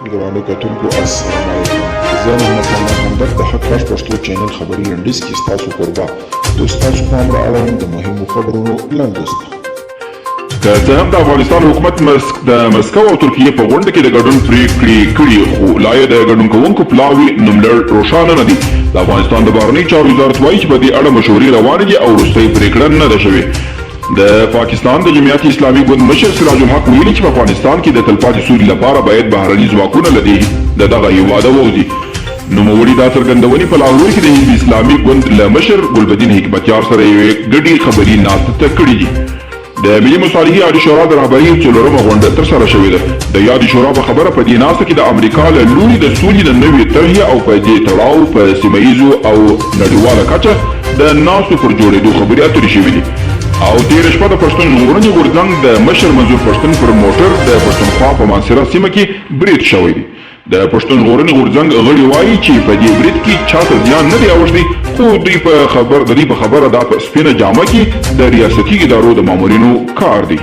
درانه کتونکو السلام علیکم. زه محمد همدرد د حق غږ پښتو چینل خبري لنډیز کې ستاسو کوربه د ستاسو پام را اړوم د مهمو خبرونو لنډیز که څه هم د افغانستان حکومت د مسکو او ترکیې په غونډه کې د ګډون پریکړې کړي خو لا یې د ګډون کوونکو پلاوي نوملړ روښانه نه دي. د افغانستان د بهرنیو چارو وزارت وایي چې په دې اړه مشورې روانې دي او وروستۍ پریکړه نه ده شوې. د پاکستان د جمعیت اسلامي ګوند مشر سراج الحق ویلي چې په افغانستان کې د تلپاتې سولې لپاره باید بهرني ځواکونه له دغه هېواده ووځي. نوموړي دا څرګندونې په لاهور کې د حزب اسلامي ګوند له مشر ګلبدین حکمتیار سره یوې ګډې خبري ناستې کړې دي. د ملي مصالحې عالي شورا د رهبرۍ څلورمه غونډه ترسره شوې ده. د یادې شورا په خبره په دې ناسته کې د امریکا له لوري د سولې د نوې طرحې او په دې تړاو په سیمه ییزو او نړیواله کچه د ناستو پر جوړېدو خبرې اترې شوې دي. او تېره شپه د پښتون ژغورنې غورځنګ د مشر منظور پښتون پر موټر د پښتونخوا په مانسره سیمه کې برید شوی دی. د پښتون ژغورنې غورځنګ غړي وایي چې په دې برید کې چاته زیان نه دی اوښتی خو د دوی په خبره دا په سپینه جامه کې د ریاستي ادارو د مامورینو کار دی.